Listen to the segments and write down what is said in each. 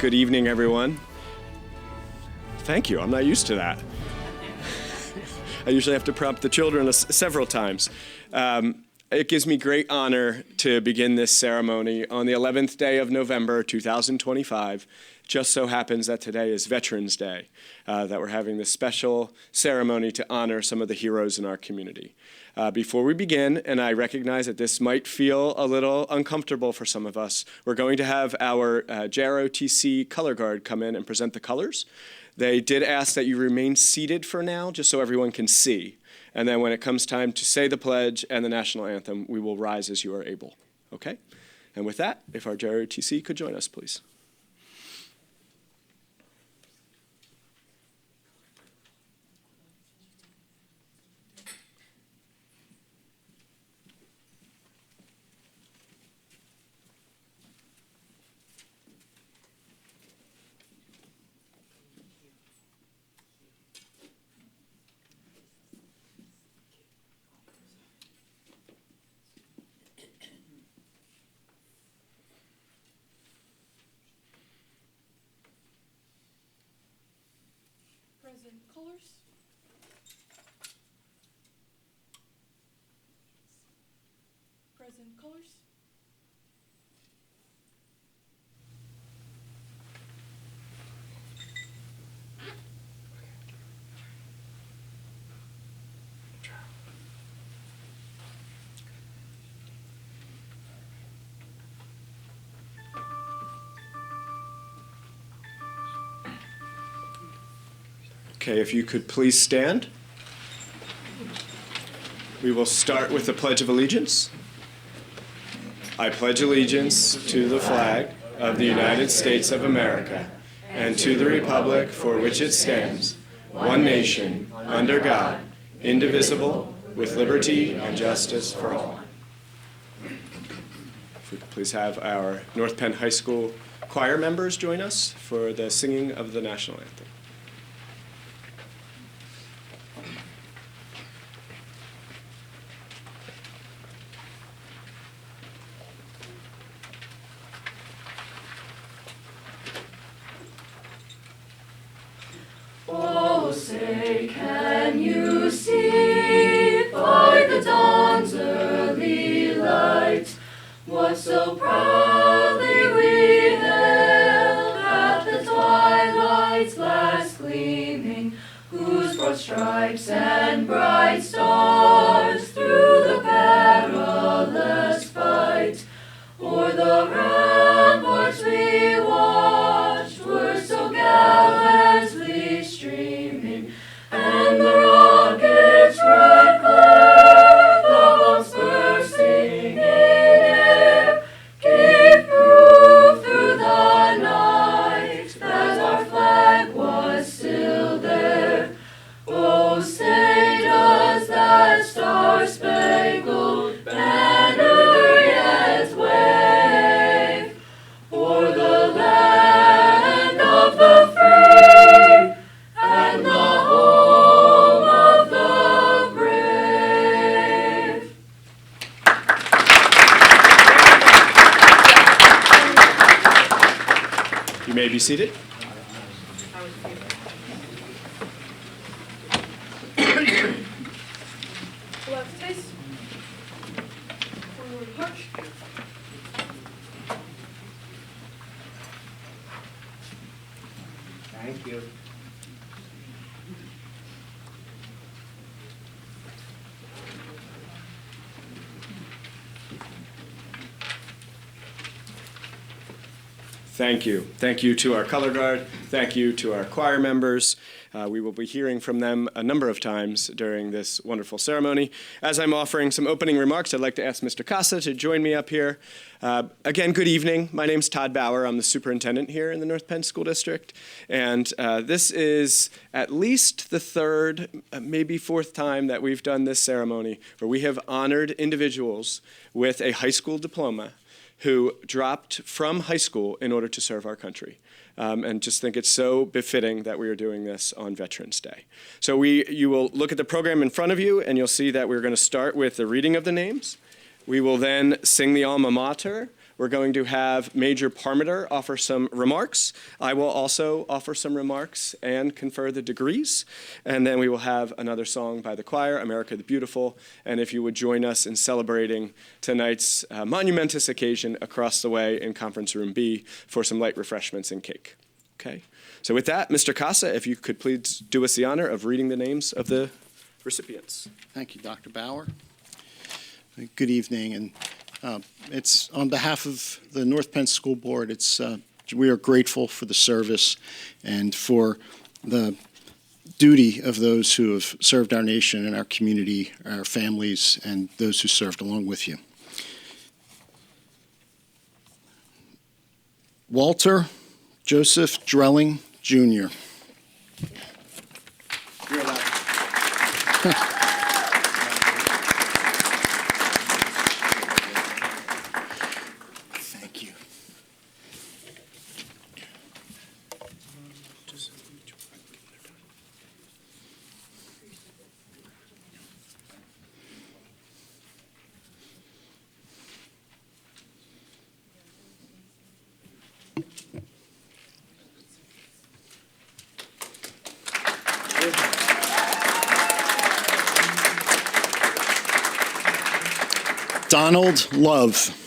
Good evening, everyone. Thank you. I'm not used to that. I usually have to prompt the children several times. It gives me great honor to begin this ceremony on the 11th day of November 2025. Just so happens that today is Veterans Day, that we're having this special ceremony to honor some of the heroes in our community. Before we begin, and I recognize that this might feel a little uncomfortable for some of us, we're going to have our JROTC color guard come in and present the colors. They did ask that you remain seated for now, just so everyone can see. And then when it comes time to say the pledge and the national anthem, we will rise as you are able. Okay? And with that, if our JROTC could join us, please. Present colors. Present colors. Okay, if you could please stand. We will start with the Pledge of Allegiance. I pledge allegiance to the flag of the United States of America and to the republic for which it stands, one nation, under God, indivisible, with liberty and justice for all. If we could please have our North Penn High School choir members join us for the singing of the national anthem. Oh, say, can you see by the dawn's early light what so proudly we hailed at the twilight's last gleaming, whose broad stripes and bright stars through the perilous fight o'er the ramparts we watched were so gallantly streaming, and the rocket's red glare, the bombs bursting in air, gave proof through the night that our flag was still there. Oh, say does that star-spangled banner yet wave o'er the land of the free and the home of the brave? You may be seated. Left face. Forward march. Thank you. Thank you. Thank you to our color guard. Thank you to our choir members. We will be hearing from them a number of times during this wonderful ceremony. As I'm offering some opening remarks, I'd like to ask Mr. Casa to join me up here. Again, good evening. My name's Todd Bauer. I'm the superintendent here in the North Penn School District. And this is at least the third, maybe fourth time that we've done this ceremony where we have honored individuals with a high school diploma who dropped from high school in order to serve our country. And just think it's so befitting that we are doing this on Veterans Day. So you will look at the program in front of you, and you'll see that we're going to start with the reading of the names. We will then sing the alma mater. we're going to have Major Parmiter offer some remarks. I will also offer some remarks and confer the degrees. And then we will have another song by the choir, America the Beautiful. And if you would join us in celebrating tonight's monumentous occasion across the way in Conference Room B for some light refreshments and cake. Okay? So with that, Mr. Casa, if you could please do us the honor of reading the names of the recipients. Thank you, Dr. Bauer. Good evening, and it's on behalf of the North Penn School Board. We are grateful for the service and for the duty of those who have served our nation and our community, our families, and those who served along with you. Walter Joseph Drelling, Jr. You're allowed. Thank you. Donald Love.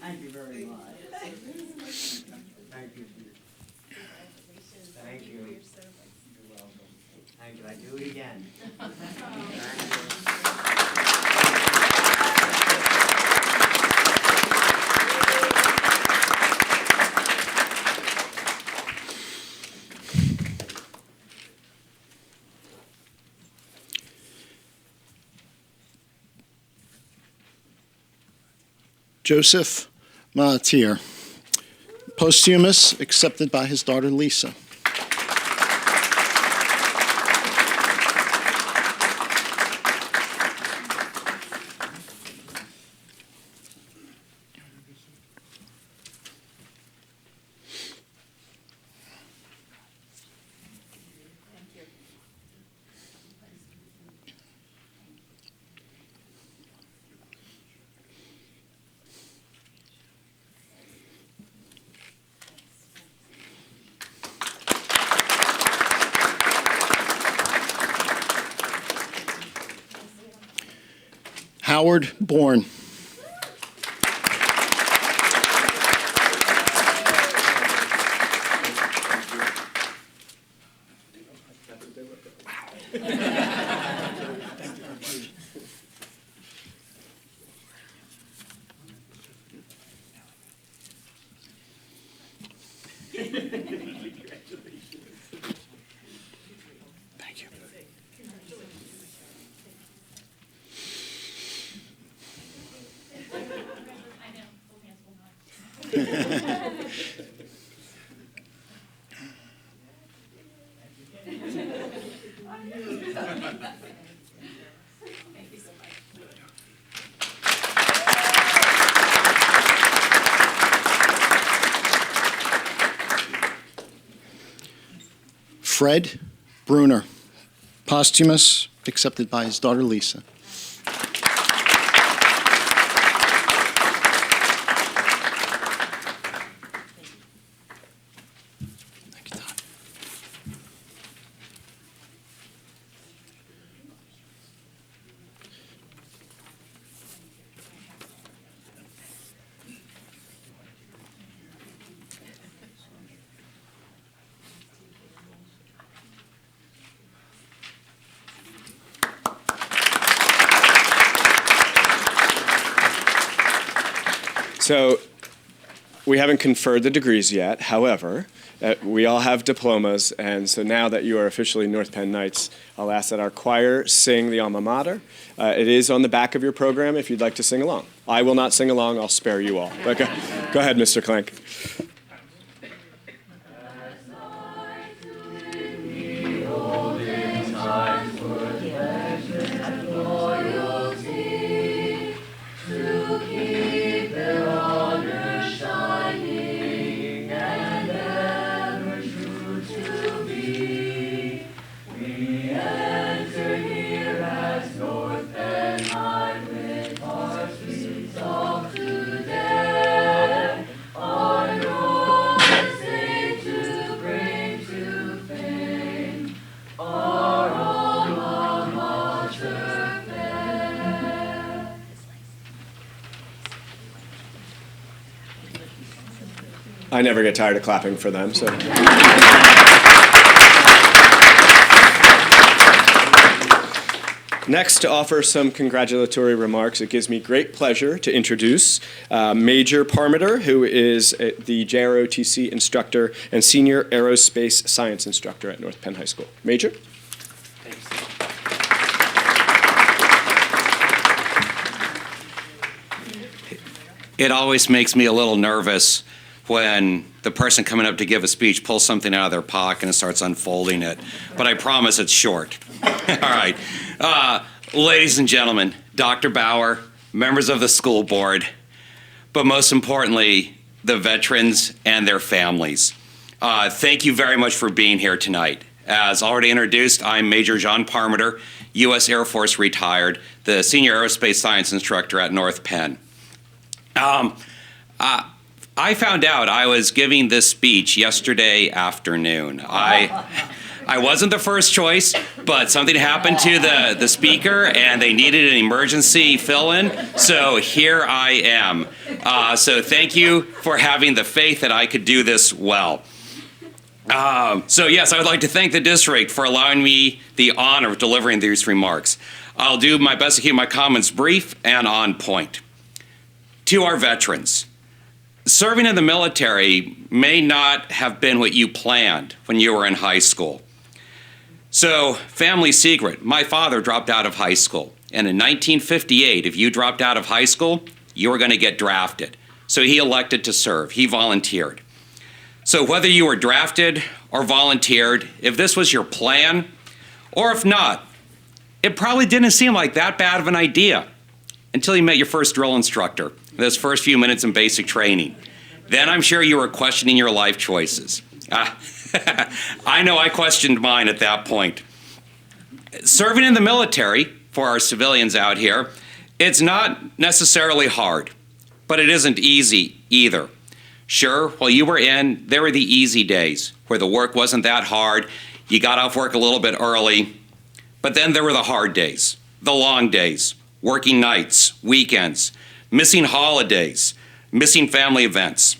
Thank you very much. Thank you. Thank you. You're welcome. Thank you. I do it again. Joseph Mahatir, posthumous, accepted by his daughter Lisa. Howard Bourne. Thank you. Fred Bruner, posthumous, accepted by his daughter Lisa. Thank you, Todd. So we haven't conferred the degrees yet. However, we all have diplomas, and so now that you are officially North Penn Knights, I'll ask that our choir sing the alma mater. It is on the back of your program if you'd like to sing along. I will not sing along. I'll spare you all. But go ahead, Mr. Clank. I never get tired of clapping for them. So. Next, to offer some congratulatory remarks, it gives me great pleasure to introduce Major Parmiter, who is the JROTC instructor and senior aerospace science instructor at North Penn High School. Major? It always makes me a little nervous when the person coming up to give a speech pulls something out of their pocket and starts unfolding it. But I promise it's short. All right. Ladies and gentlemen, Dr. Bauer, members of the school board, but most importantly, the veterans and their families. Thank you very much for being here tonight. As already introduced, I'm Major John Parmiter, U.S. Air Force retired, the senior aerospace science instructor at North Penn. I found out I was giving this speech yesterday afternoon. I wasn't the first choice, but something happened to the speaker and they needed an emergency fill-in, so here I am. So thank you for having the faith that I could do this well. So yes, I would like to thank the district for allowing me the honor of delivering these remarks. I'll do my best to keep my comments brief and on point. To our veterans, serving in the military may not have been what you planned when you were in high school. So, family secret, my father dropped out of high school. And in 1958, if you dropped out of high school, you were going to get drafted. So he elected to serve. He volunteered. So whether you were drafted or volunteered, if this was your plan, or if not, it probably didn't seem like that bad of an idea until you met your first drill instructor, those first few minutes in basic training. Then I'm sure you were questioning your life choices. I know I questioned mine at that point. Serving in the military, for our civilians out here, it's not necessarily hard, but it isn't easy either. Sure, while you were in, there were the easy days where the work wasn't that hard, you got off work a little bit early, but then there were the hard days, the long days, working nights, weekends, missing holidays, missing family events.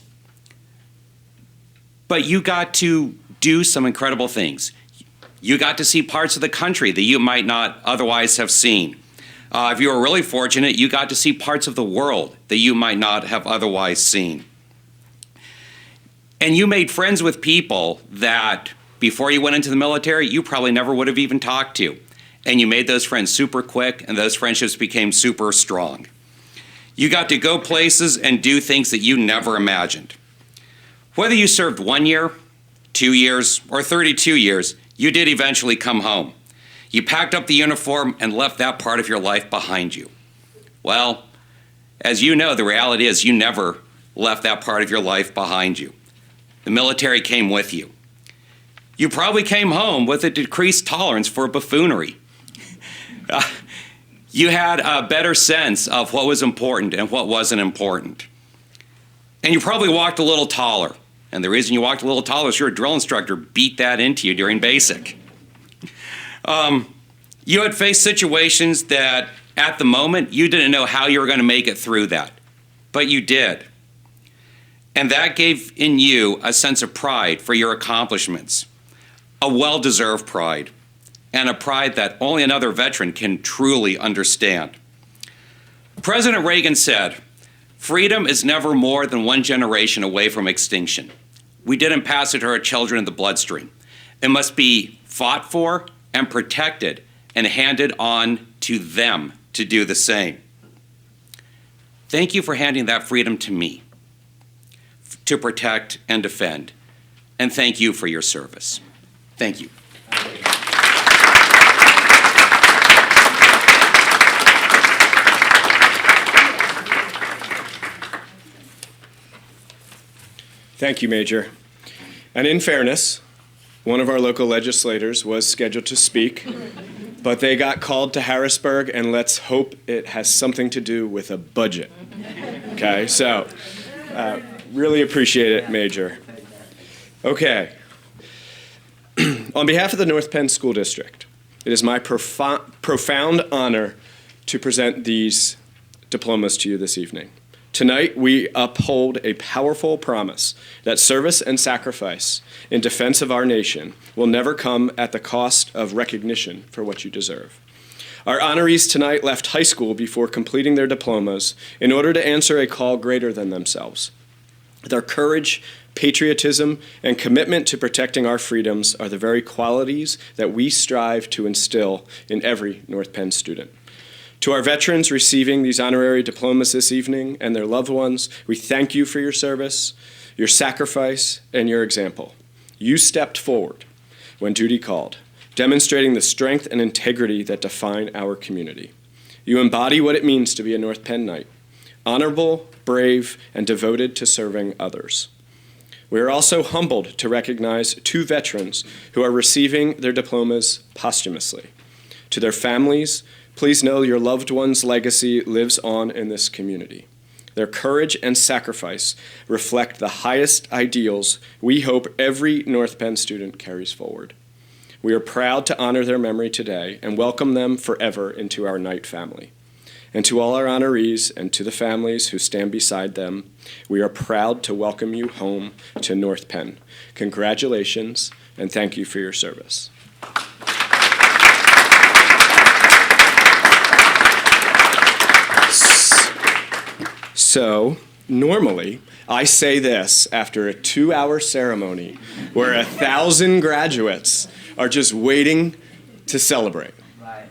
But you got to do some incredible things. You got to see parts of the country that you might not otherwise have seen. If you were really fortunate, you got to see parts of the world that you might not have otherwise seen. And you made friends with people that before you went into the military, you probably never would have even talked to. And you made those friends super quick, and those friendships became super strong. You got to go places and do things that you never imagined. Whether you served 1 year, 2 years, or 32 years, you did eventually come home. You packed up the uniform and left that part of your life behind you. Well, as you know, the reality is you never left that part of your life behind you. The military came with you. You probably came home with a decreased tolerance for buffoonery. You had a better sense of what was important and what wasn't important. And you probably walked a little taller. And the reason you walked a little taller is your drill instructor beat that into you during basic. You had faced situations that at the moment you didn't know how you were going to make it through that, but you did. And that gave in you a sense of pride for your accomplishments, a well-deserved pride, and a pride that only another veteran can truly understand. President Reagan said, Freedom is never more than one generation away from extinction. We didn't pass it to our children in the bloodstream. It must be fought for and protected and handed on to them to do the same. Thank you for handing that freedom to me to protect and defend. And thank you for your service. Thank you. Thank you, Major. And in fairness, one of our local legislators was scheduled to speak, but they got called to Harrisburg, and let's hope it has something to do with a budget. Okay, so really appreciate it, Major. Okay. On behalf of the North Penn School District, it is my profound honor to present these diplomas to you this evening. Tonight, we uphold a powerful promise that service and sacrifice in defense of our nation will never come at the cost of recognition for what you deserve. Our honorees tonight left high school before completing their diplomas in order to answer a call greater than themselves. Their courage, patriotism, and commitment to protecting our freedoms are the very qualities that we strive to instill in every North Penn student. To our veterans receiving these honorary diplomas this evening and their loved ones, we thank you for your service, your sacrifice, and your example. You stepped forward when duty called, demonstrating the strength and integrity that define our community. You embody what it means to be a North Penn Knight, honorable, brave, and devoted to serving others. We are also humbled to recognize 2 veterans who are receiving their diplomas posthumously. To their families, please know your loved one's legacy lives on in this community. Their courage and sacrifice reflect the highest ideals we hope every North Penn student carries forward. We are proud to honor their memory today and welcome them forever into our Knight family. And to all our honorees and to the families who stand beside them, we are proud to welcome you home to North Penn. Congratulations, and thank you for your service. So, normally, I say this after a 2-hour ceremony where 1,000 graduates are just waiting to celebrate. Right.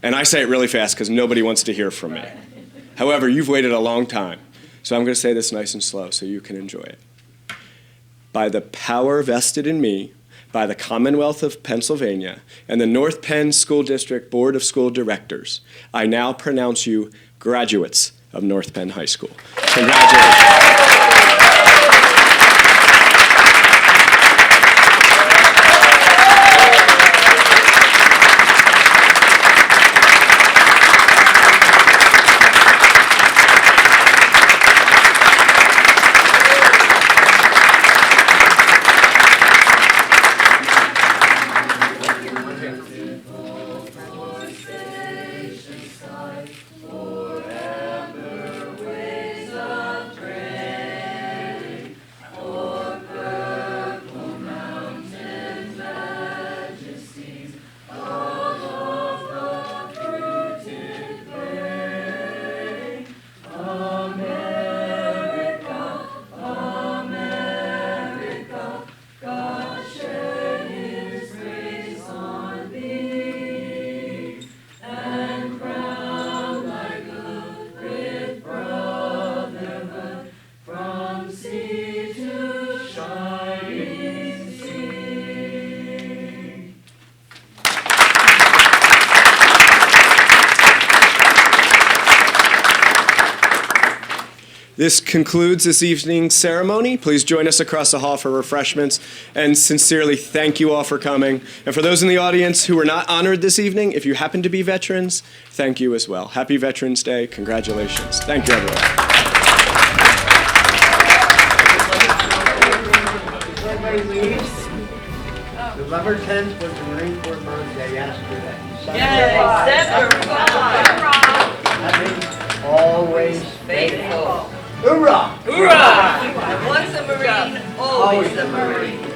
And I say it really fast because nobody wants to hear from me. However, you've waited a long time, so I'm going to say this nice and slow so you can enjoy it. By the power vested in me by the Commonwealth of Pennsylvania and the North Penn School District Board of School Directors, I now pronounce you graduates of North Penn High School. Congratulations. This concludes this evening's ceremony. Please join us across the hall for refreshments. And sincerely, thank you all for coming. And for those in the audience who were not honored this evening, if you happen to be veterans, thank you as well. Happy Veterans Day. Congratulations. Thank you, everyone. Before everybody leaves, November 10th was the Marine Corps birthday yesterday. That means always faithful. Hoorah! Hoorah! Once a Marine, always a Marine.